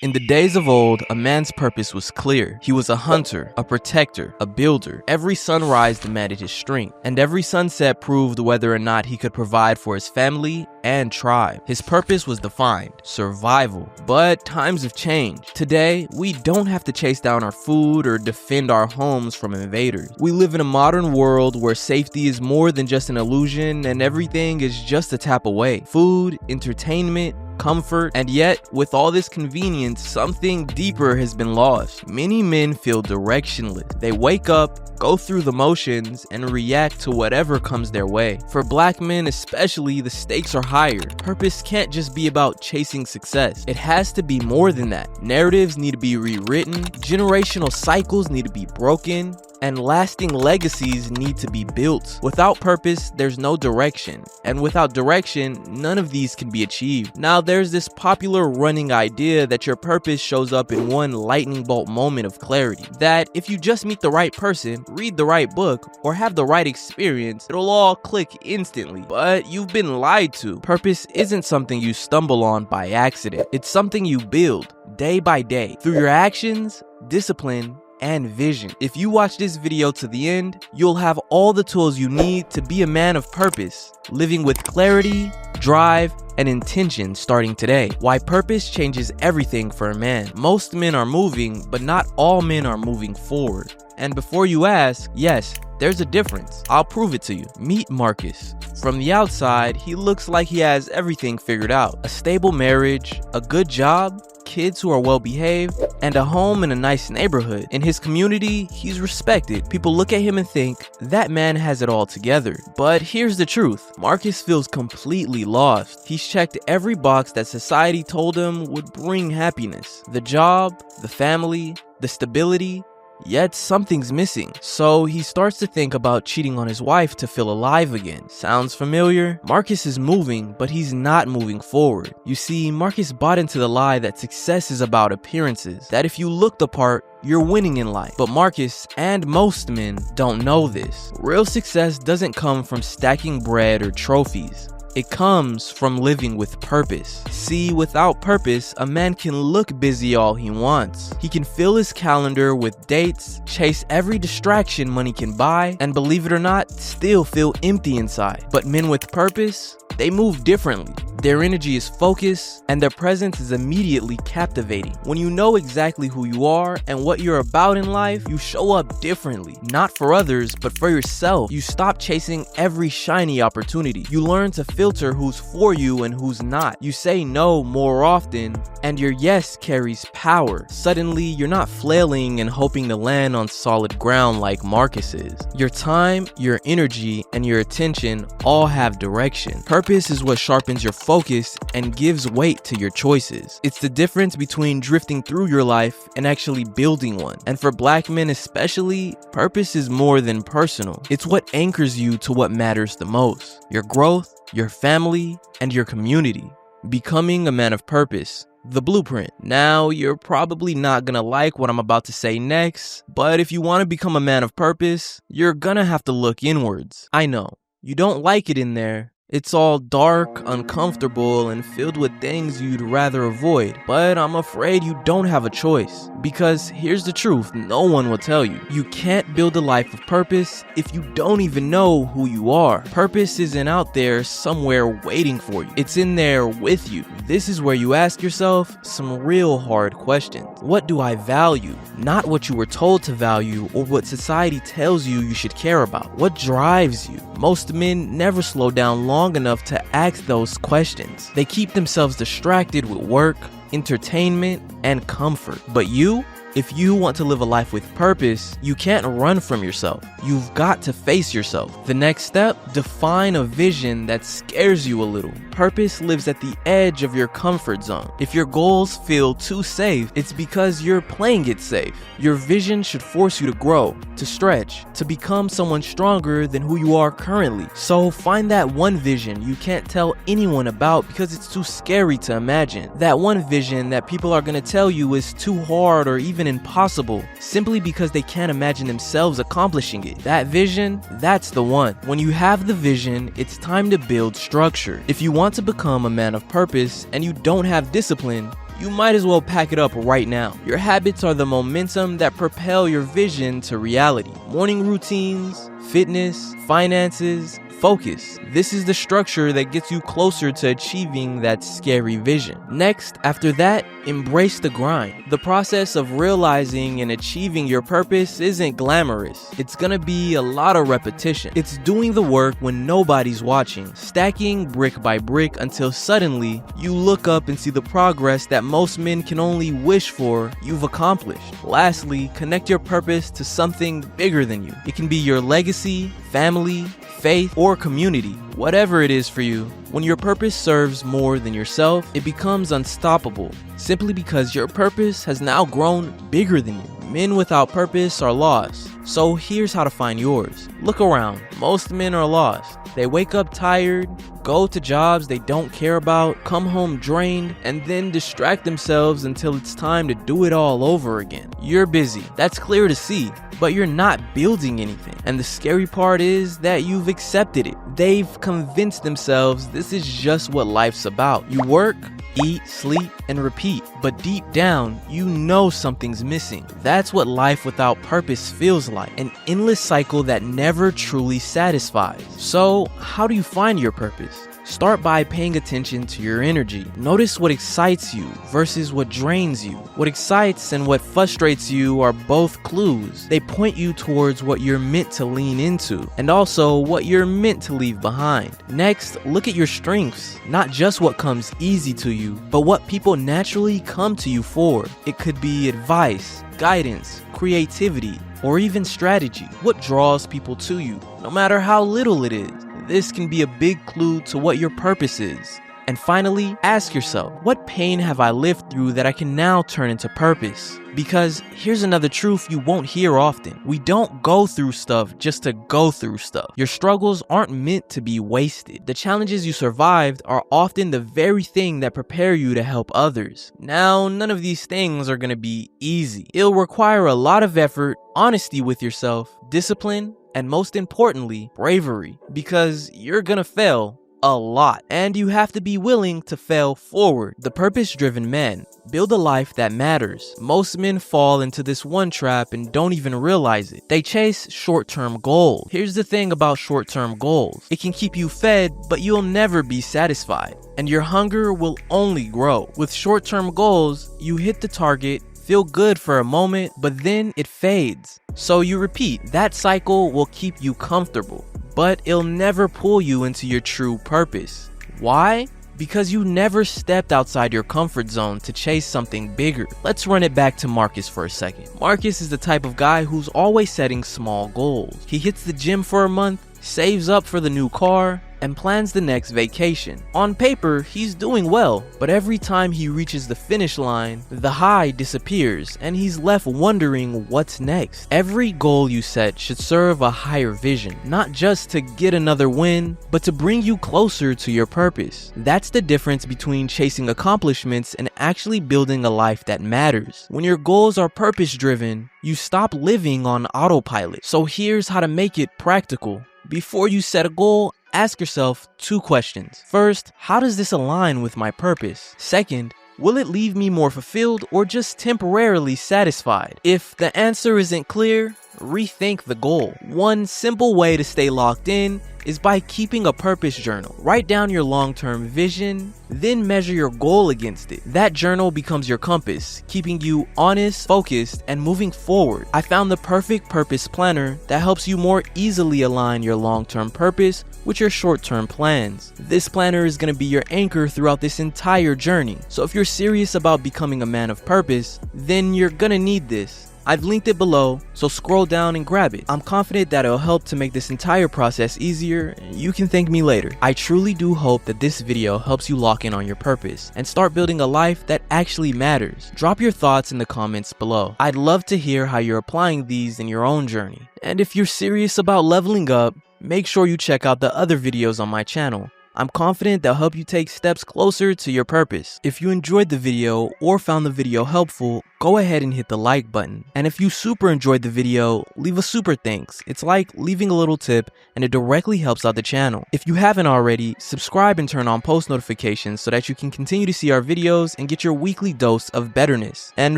In the days of old, a man's purpose was clear. He was a hunter, a protector, a builder. Every sunrise demanded his strength, and every sunset proved whether or not he could provide for his family and tribe. His purpose was defined: survival. But times have changed. Today, we don't have to chase down our food or defend our homes from invaders. We live in a modern world where safety is more than just an illusion and everything is just a tap away. Food, entertainment, comfort, and yet with all this convenience, something deeper has been lost. Many men feel directionless. They wake up, go through the motions, and react to whatever comes their way. For black men especially, the stakes are higher. Purpose can't just be about chasing success. It has to be more than that. Narratives need to be rewritten, generational cycles need to be broken, and lasting legacies need to be built. Without purpose, there's no direction. And without direction, none of these can be achieved. Now, there's this popular running idea that your purpose shows up in one lightning bolt moment of clarity. That if you just meet the right person, read the right book, or have the right experience, it'll all click instantly. But you've been lied to. Purpose isn't something you stumble on by accident. It's something you build day by day through your actions, discipline, and vision. If you watch this video to the end, you'll have all the tools you need to be a man of purpose, living with clarity, drive, and intention starting today. Why purpose changes everything for a man. Most men are moving, but not all men are moving forward. And before you ask, yes, there's a difference. I'll prove it to you. Meet Marcus. From the outside, he looks like he has everything figured out. A stable marriage, a good job, kids who are well behaved, and a home in a nice neighborhood. In his community, he's respected. People look at him and think, that man has it all together. But here's the truth. Marcus feels completely lost. He's checked every box that society told him would bring happiness. The job, the family, the stability, yet something's missing. So he starts to think about cheating on his wife to feel alive again. Sounds familiar? Marcus is moving, but he's not moving forward. You see, Marcus bought into the lie that success is about appearances, that if you look the part, you're winning in life. But Marcus and most men don't know this. Real success doesn't come from stacking bread or trophies. It comes from living with purpose. See, without purpose, a man can look busy all he wants. He can fill his calendar with dates, chase every distraction money can buy, and believe it or not, still feel empty inside. But men with purpose, they move differently. Their energy is focused, and their presence is immediately captivating. When you know exactly who you are and what you're about in life, you show up differently. Not for others, but for yourself. You stop chasing every shiny opportunity. You learn to filter who's for you and who's not. You say no more often, and your yes carries power. Suddenly, you're not flailing and hoping to land on solid ground like Marcus is. Your time, your energy, and your attention all have direction. Purpose is what sharpens your focus and gives weight to your choices. It's the difference between drifting through your life and actually building one. And for black men especially, purpose is more than personal. It's what anchors you to what matters the most: your growth, your family, and your community. Becoming a man of purpose. The blueprint. Now, you're probably not gonna like what I'm about to say next, but if you want to become a man of purpose, you're gonna have to look inwards. I know, you don't like it in there. It's all dark, uncomfortable, and filled with things you'd rather avoid. But I'm afraid you don't have a choice. Because here's the truth, no one will tell you. You can't build a life of purpose if you don't even know who you are. Purpose isn't out there somewhere waiting for you. It's in there with you. This is where you ask yourself some real hard questions. What do I value? Not what you were told to value or what society tells you should care about. What drives you? Most men never slow down long enough to ask those questions. They keep themselves distracted with work, entertainment, and comfort. But you? If you want to live a life with purpose, you can't run from yourself. You've got to face yourself. The next step, define a vision that scares you a little. Purpose lives at the edge of your comfort zone. If your goals feel too safe, it's because you're playing it safe. Your vision should force you to grow, to stretch, to become someone stronger than who you are currently. So find that one vision you can't tell anyone about because it's too scary to imagine. That one vision that people are gonna tell you is too hard or even impossible, simply because they can't imagine themselves accomplishing it. That vision, that's the one. When you have the vision, it's time to build structure. If you want to become a man of purpose and you don't have discipline, you might as well pack it up right now. Your habits are the momentum that propel your vision to reality. Morning routines, fitness, finances, focus. This is the structure that gets you closer to achieving that scary vision. Next, after that, embrace the grind. The process of realizing and achieving your purpose isn't glamorous. It's gonna be a lot of repetition. It's doing the work when nobody's watching, stacking brick by brick until suddenly you look up and see the progress that most men can only wish for you've accomplished. Lastly, connect your purpose to something bigger than you. It can be your legacy, family, faith, or community. Whatever it is for you, when your purpose serves more than yourself, it becomes unstoppable, simply because your purpose has now grown bigger than you. Men without purpose are lost. So here's how to find yours. Look around. Most men are lost. They wake up tired, go to jobs they don't care about, come home drained, and then distract themselves until it's time to do it all over again. You're busy. That's clear to see, but you're not building anything. And the scary part is that you've accepted it. They've convinced themselves this is just what life's about. You work, eat, sleep, and repeat. But deep down, you know something's missing. That's what life without purpose feels like. An endless cycle that never truly satisfies. So, how do you find your purpose? Start by paying attention to your energy. Notice what excites you versus what drains you. What excites and what frustrates you are both clues. They point you towards what you're meant to lean into and also what you're meant to leave behind. Next, look at your strengths, not just what comes easy to you, but what people naturally come to you for. It could be advice, guidance, creativity, or even strategy. What draws people to you, no matter how little it is. This can be a big clue to what your purpose is. And finally, ask yourself, what pain have I lived through that I can now turn into purpose? Because here's another truth you won't hear often. We don't go through stuff just to go through stuff. Your struggles aren't meant to be wasted. The challenges you survived are often the very thing that prepare you to help others. Now, none of these things are gonna be easy. It'll require a lot of effort, honesty with yourself, discipline, and most importantly, bravery, because you're gonna fail a lot, and you have to be willing to fail forward. The purpose-driven man build a life that matters. Most men fall into this one trap and don't even realize it. They chase short-term goals. Here's the thing about short-term goals. It can keep you fed, but you'll never be satisfied, and your hunger will only grow. With short-term goals, you hit the target, feel good for a moment, but then it fades. So you repeat. That cycle will keep you comfortable, but it'll never pull you into your true purpose. Why? Because you never stepped outside your comfort zone to chase something bigger. Let's run it back to Marcus for a second. Marcus is the type of guy who's always setting small goals. He hits the gym for a month, saves up for the new car, and plans the next vacation. On paper, he's doing well, but every time he reaches the finish line, the high disappears and he's left wondering what's next. Every goal you set should serve a higher vision, not just to get another win, but to bring you closer to your purpose. That's the difference between chasing accomplishments and actually building a life that matters. When your goals are purpose-driven, you stop living on autopilot. So here's how to make it practical. Before you set a goal, ask yourself 2 questions. First, how does this align with my purpose? Second, will it leave me more fulfilled or just temporarily satisfied? If the answer isn't clear, rethink the goal. One simple way to stay locked in is by keeping a purpose journal. Write down your long-term vision, then measure your goal against it. That journal becomes your compass, keeping you honest, focused, and moving forward. I found the perfect purpose planner that helps you more easily align your long-term purpose with your short-term plans. This planner is going to be your anchor throughout this entire journey. So if you're serious about becoming a man of purpose, then you're gonna need this. I've linked it below, so scroll down and grab it. I'm confident that it'll help to make this entire process easier, and you can thank me later. I truly do hope that this video helps you lock in on your purpose and start building a life that actually matters. Drop your thoughts in the comments below. I'd love to hear how you're applying these in your own journey. And if you're serious about leveling up, make sure you check out the other videos on my channel. I'm confident they'll help you take steps closer to your purpose. If you enjoyed the video or found the video helpful, go ahead and hit the like button. And if you super enjoyed the video, leave a super thanks. It's like leaving a little tip and it directly helps out the channel. If you haven't already, subscribe and turn on post notifications so that you can continue to see our videos and get your weekly dose of betterness. And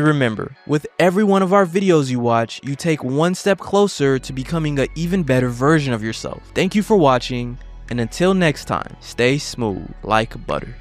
remember, with every one of our videos you watch, you take one step closer to becoming an even better version of yourself. Thank you for watching, and until next time, stay smooth like butter.